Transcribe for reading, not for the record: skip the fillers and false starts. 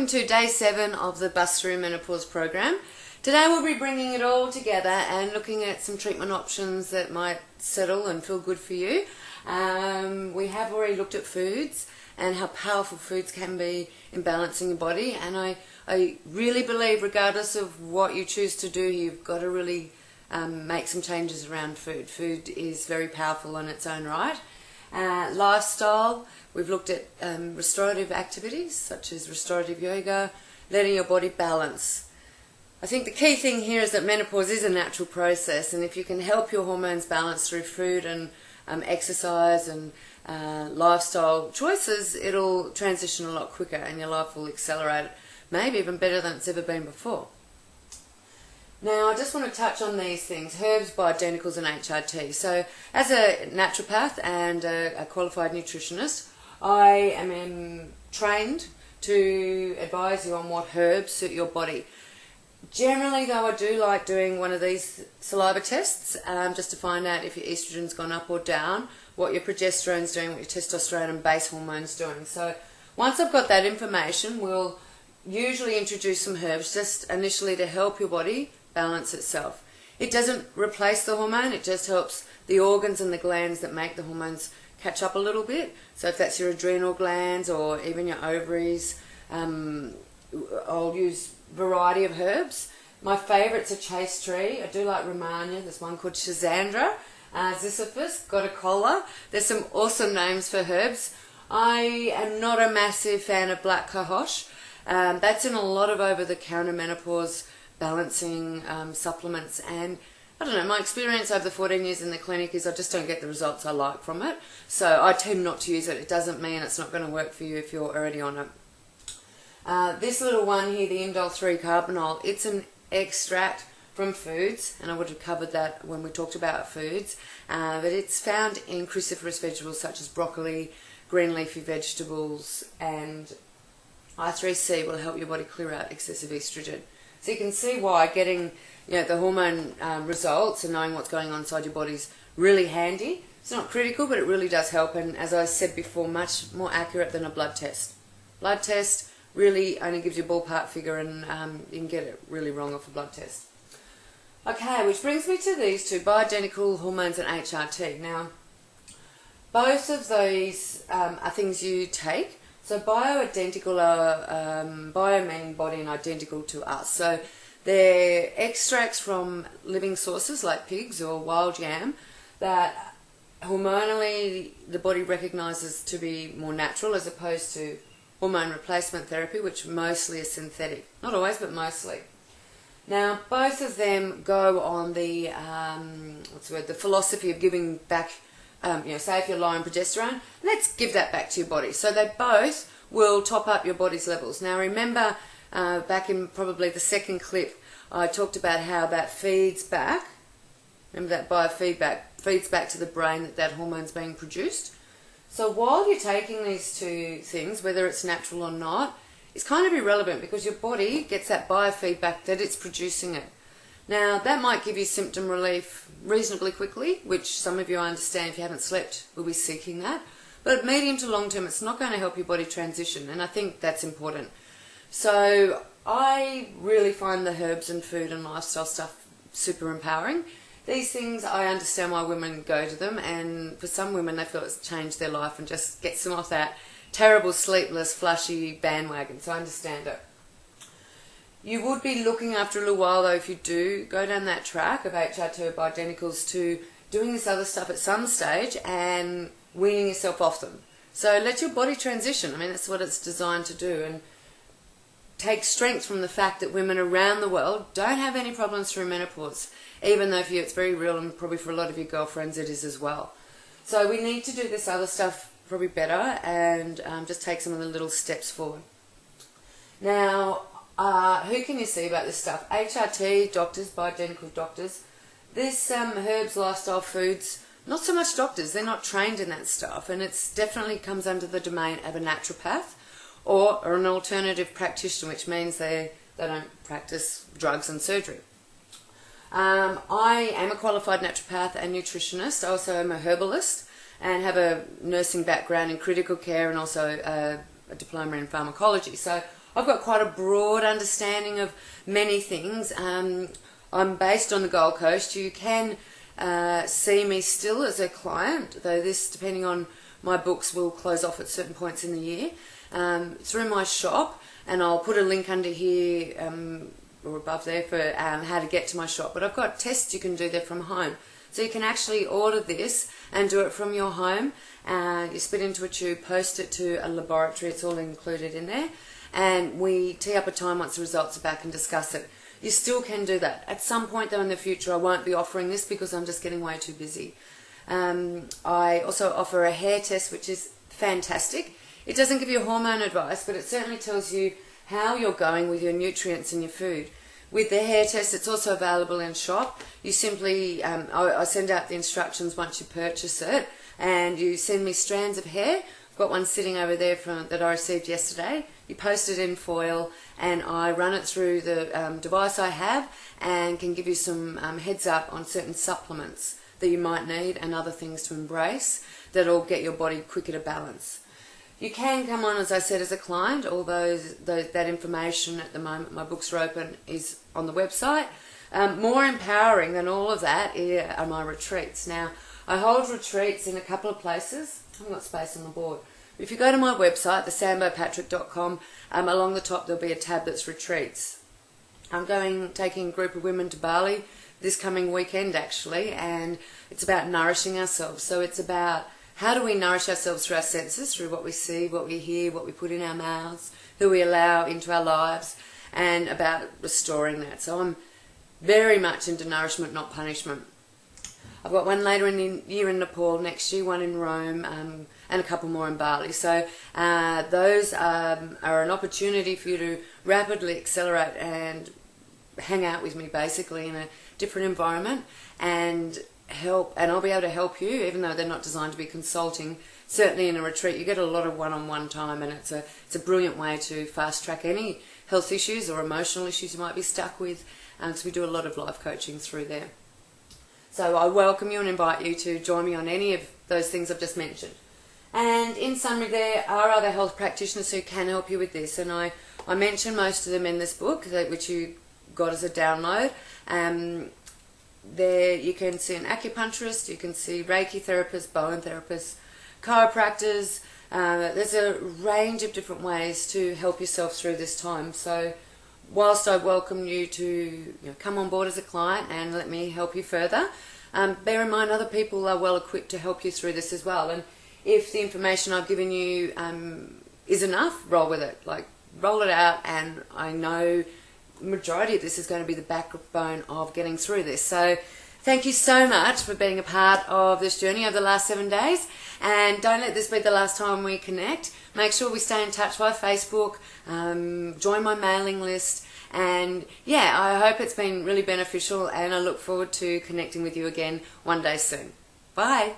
welcome to day 7 of the Bust Through Menopause Program. Today we'll be bringing it all together and looking at some treatment options that might settle and feel good for you. We have already looked at foods and how powerful foods can be in balancing your body, and I really believe regardless of what you choose to do, you've got to really make some changes around food. Food is very powerful in its own right. Lifestyle, we've looked at restorative activities such as restorative yoga, letting your body balance. I think the key thing here is that menopause is a natural process, and if you can help your hormones balance through food and exercise and lifestyle choices, it'll transition a lot quicker and your life will accelerate, maybe even better than it's ever been before. Now, I just want to touch on these things, herbs, bioidenticals and HRT. So, as a naturopath and a qualified nutritionist, I am trained to advise you on what herbs suit your body. Generally, though, I do like doing one of these saliva tests just to find out if your estrogen's gone up or down, what your progesterone's doing, what your testosterone and base hormone's doing. So, once I've got that information, we'll usually introduce some herbs just initially to help your body balance itself. It doesn't replace the hormone, it just helps the organs and the glands that make the hormones catch up a little bit. So if that's your adrenal glands or even your ovaries, I'll use a variety of herbs. My favourites are chaste tree. I do like Romania. There's one called Schizandra, Ziziphus, Goticola. There's some awesome names for herbs. I am not a massive fan of black cohosh. That's in a lot of over-the-counter menopause balancing supplements, and I don't know, my experience over the 14 years in the clinic is I just don't get the results I like from it, so I tend not to use it. It doesn't mean it's not going to work for you if you're already on it. This little one here, the indole 3-carbinol, it's an extract from foods, and I would have covered that when we talked about foods, but it's found in cruciferous vegetables such as broccoli, green leafy vegetables, and I3C will help your body clear out excessive estrogen. So you can see why getting the hormone results and knowing what's going on inside your body is really handy. It's not critical, but it really does help, and as I said before, much more accurate than a blood test. Blood test really only gives you a ballpark figure, and you can get it really wrong off a blood test. Okay, which brings me to these two, bioidentical hormones and HRT. Now, both of these are things you take. So bioidentical are, bio meaning body and identical to us. So they're extracts from living sources like pigs or wild yam that hormonally the body recognises to be more natural as opposed to hormone replacement therapy, which mostly is synthetic. Not always, but mostly. Now, both of them go on the, the philosophy of giving back. Say if you're low in progesterone, let's give that back to your body. So they both will top up your body's levels. Now remember, back in probably the second clip, I talked about how that feeds back. Remember that biofeedback feeds back to the brain that hormone's being produced. So while you're taking these two things, whether it's natural or not, it's kind of irrelevant because your body gets that biofeedback that it's producing it. Now, that might give you symptom relief reasonably quickly, which some of you, I understand, if you haven't slept, will be seeking that. But medium to long term, it's not going to help your body transition, and I think that's important. So I really find the herbs and food and lifestyle stuff super empowering. These things, I understand why women go to them, and for some women, they feel it's changed their life and just gets them off that terrible, sleepless, flushy bandwagon, so I understand it. You would be looking after a little while, though, if you do go down that track of HRT or bioidenticals to doing this other stuff at some stage and weaning yourself off them. So let your body transition. I mean, that's what it's designed to do, and take strength from the fact that women around the world don't have any problems through menopause, even though for you it's very real, and probably for a lot of your girlfriends it is as well. So we need to do this other stuff probably better and just take some of the little steps forward. Now, who can you see about this stuff? HRT doctors, bioidentical doctors. This herbs, lifestyle foods, not so much doctors. They're not trained in that stuff, and it definitely comes under the domain of a naturopath or an alternative practitioner, which means they don't practice drugs and surgery. I am a qualified naturopath and nutritionist. I also am a herbalist and have a nursing background in critical care and also a diploma in pharmacology. So I've got quite a broad understanding of many things. I'm based on the Gold Coast. You can see me still as a client, though this, depending on my books, will close off at certain points in the year, through my shop, and I'll put a link under here or above there for how to get to my shop. But I've got tests you can do there from home. So you can actually order this and do it from your home. You spit into a tube, post it to a laboratory, it's all included in there, and we tee up a time once the results are back and discuss it. You still can do that. At some point though in the future I won't be offering this because I'm just getting way too busy. I also offer a hair test, which is fantastic. It doesn't give you hormone advice, but it certainly tells you how you're going with your nutrients in your food. With the hair test, it's also available in shop. You simply, I send out the instructions once you purchase it, and you send me strands of hair. I've got one sitting over there that I received yesterday. You post it in foil, and I run it through the device I have, and can give you some heads up on certain supplements that you might need and other things to embrace that'll get your body quicker to balance. You can come on, as I said, as a client. All that information at the moment, my books are open, is on the website. More empowering than all of that are my retreats. Now, I hold retreats in a couple of places. I haven't got space on the board. If you go to my website, thesambopatrick.com, along the top there'll be a tab that's retreats. I'm taking a group of women to Bali this coming weekend actually, and it's about nourishing ourselves. So it's about how do we nourish ourselves through our senses, through what we see, what we hear, what we put in our mouths, who we allow into our lives, and about restoring that. So I'm very much into nourishment, not punishment. I've got one later in the year in Nepal, next year one in Rome, and a couple more in Bali. So those are an opportunity for you to rapidly accelerate and hang out with me basically in a different environment and help, and I'll be able to help you, even though they're not designed to be consulting. Certainly in a retreat you get a lot of one-on-one time, and it's a brilliant way to fast track any health issues or emotional issues you might be stuck with, because we do a lot of life coaching through there. So I welcome you and invite you to join me on any of those things I've just mentioned. And in summary, there are other health practitioners who can help you with this, and I mention most of them in this book, which you got as a download. There you can see an acupuncturist, you can see Reiki therapists, bone therapists, chiropractors. There's a range of different ways to help yourself through this time. So whilst I welcome you to come on board as a client and let me help you further, bear in mind other people are well equipped to help you through this as well. And if the information I've given you is enough, roll with it. Like, roll it out, and I know majority of this is going to be the backbone of getting through this. So thank you so much for being a part of this journey over the last 7 days, and don't let this be the last time we connect. Make sure we stay in touch via Facebook, join my mailing list, and yeah, I hope it's been really beneficial, and I look forward to connecting with you again one day soon. Bye.